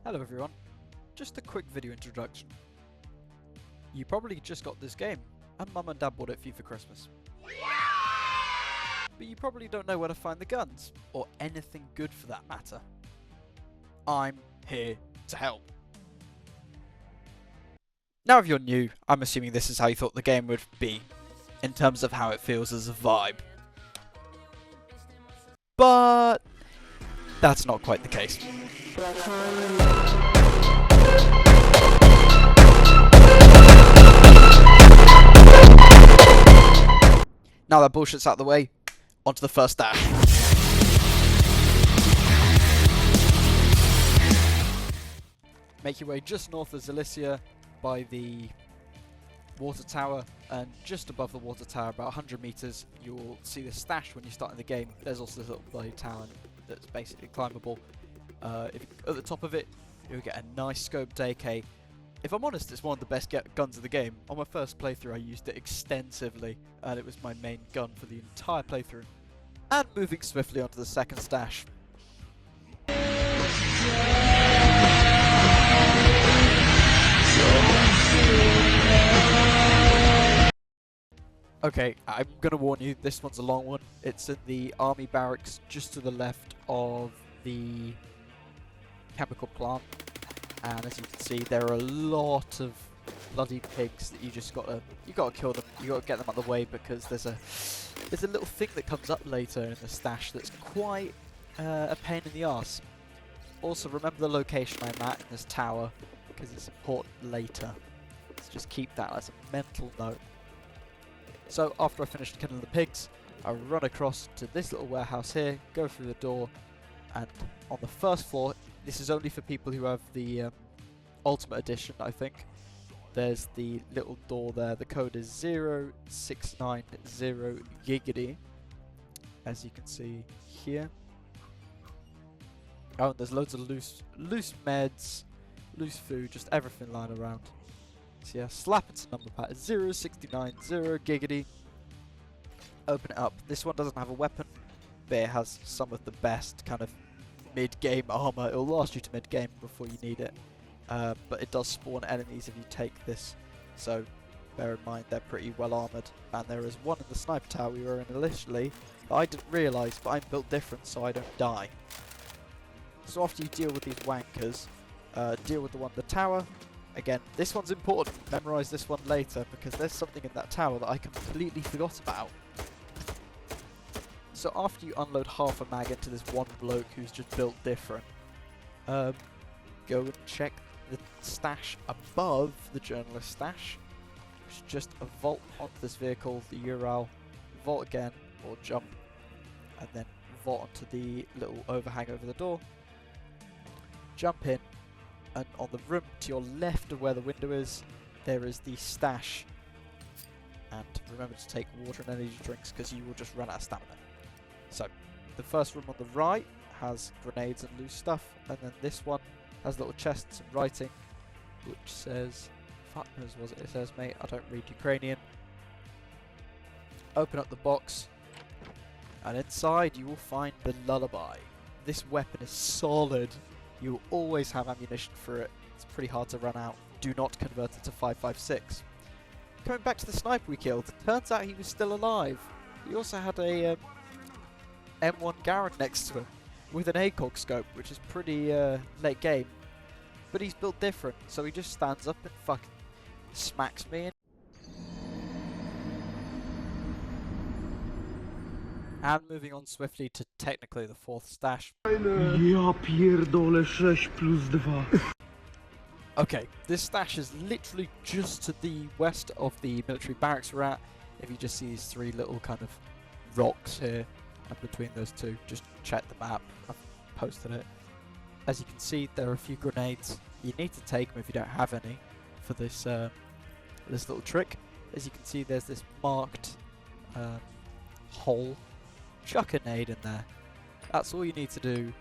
Hello everyone, just a quick video introduction. You probably just got this game, and Mum and Dad bought it for you for Christmas. But you probably don't know where to find the guns, or anything good for that matter. I'm here to help. Now if you're new, I'm assuming this is how you thought the game would be, in terms of how it feels as a vibe. But that's not quite the case. Now that bullshit's out of the way, onto the first dash. Make your way just north of Zalicia by the water tower, and just above the water tower, about 100 meters, you'll see the stash when you start in the game. There's also this little bloody tower that's basically climbable. At the top of it, you'll get a nice scoped AK. If I'm honest, it's one of the best guns of the game. On my first playthrough I used it extensively, and it was my main gun for the entire playthrough. And moving swiftly onto the second stash. Okay, I'm gonna warn you, this one's a long one. It's in the army barracks just to the left of the chemical plant. And as you can see, there are a lot of bloody pigs that you gotta kill them. You gotta get them out of the way, because there's a little thing that comes up later in the stash that's quite a pain in the arse. Also, remember the location I'm at in this tower, because it's important later. Let's just keep that as a mental note. So after I finished killing the pigs, I run across to this little warehouse here, go through the door, and on the first floor, this is only for people who have the Ultimate Edition, I think. There's the little door there. The code is 0690 giggity, as you can see here. Oh, and there's loads of loose meds, loose food, just everything lying around. So yeah, slap into number pad 0690 giggity. Open it up. This one doesn't have a weapon, but it has some of the best kind of mid-game armor. It'll last you to mid-game before you need it, but it does spawn enemies if you take this, so bear in mind they're pretty well armored. And there is one in the sniper tower we were in initially that I didn't realise, but I'm built different so I don't die. So after you deal with these wankers, deal with the one in the tower. Again, this one's important. Memorise this one later, because there's something in that tower that I completely forgot about. So after you unload half a mag into this one bloke who's just built different, go and check the stash above the journalist stash, which is just a vault onto this vehicle, the Ural, vault again, or jump, and then vault onto the little overhang over the door, jump in, and on the room to your left of where the window is, there is the stash. And remember to take water and energy drinks, because you will just run out of stamina. So, the first room on the right has grenades and loose stuff, and then this one has little chests and writing, which says, fuck knows what it says, mate, I don't read Ukrainian. Open up the box, and inside you will find the lullaby. This weapon is solid. You will always have ammunition for it. It's pretty hard to run out. Do not convert it to 5.56. Coming back to the sniper we killed, turns out he was still alive. He also had a M1 Garand next to him with an ACOG scope, which is pretty late game. But he's built different, so he just stands up and fucking smacks me. And moving on swiftly to technically the fourth stash. Ja pierdolę 6+2. Okay, this stash is literally just to the west of the military barracks we're at. If you just see these three little kind of rocks here, and between those two, just check the map. I've posted it. As you can see, there are a few grenades. You need to take them if you don't have any for this this little trick. As you can see, there's this marked hole. Chuck a nade in there. That's all you need to do.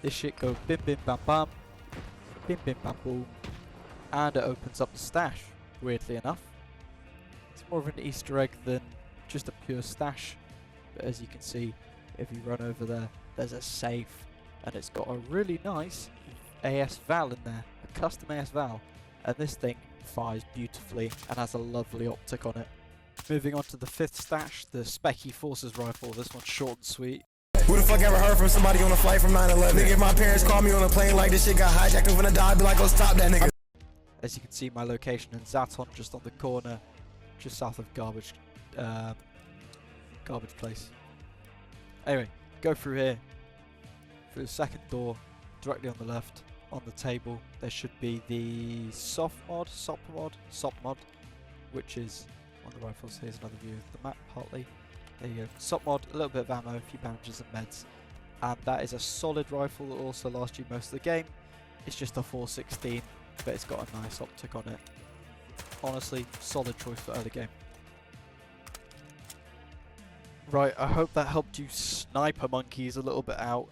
This shit goes bim bim bam bam, bim bim bam boom, and it opens up the stash, weirdly enough. It's more of an Easter egg than just a pure stash, but as you can see, if you run over there, there's a safe, and it's got a really nice AS Val in there, a custom AS Val, and this thing fires beautifully and has a lovely optic on it. Moving on to the 5th stash, the Specky Forces rifle. This one's short and sweet. Who the fuck ever heard from somebody on a flight from 9/11? Nigga, if my parents call me on a plane like this shit got hijacked, I'm gonna die, I'd be like, go stop that nigga. As you can see, my location in Zaton, just on the corner, just south of garbage place. Anyway, go through here, through the second door, directly on the left. On the table, there should be the SOP mod, which is one of the rifles. Here's another view of the map, partly. There you go. SOP mod, a little bit of ammo, a few bandages and meds. And that is a solid rifle that will also last you most of the game. It's just a 416, but it's got a nice optic on it. Honestly, solid choice for early game. Right, I hope that helped you sniper monkeys a little bit out.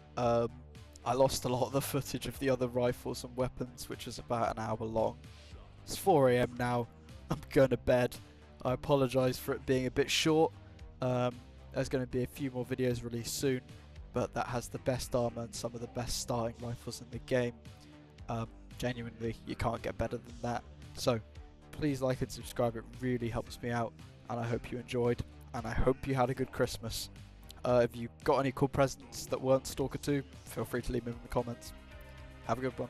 I lost a lot of the footage of the other rifles and weapons, which is about an hour long. It's 4 AM now. I'm going to bed. I apologise for it being a bit short. There's going to be a few more videos released soon, but that has the best armour and some of the best starting rifles in the game. Genuinely, you can't get better than that. So, please like and subscribe. It really helps me out, and I hope you enjoyed, and I hope you had a good Christmas. If you got any cool presents that weren't Stalker 2, feel free to leave them in the comments. Have a good one.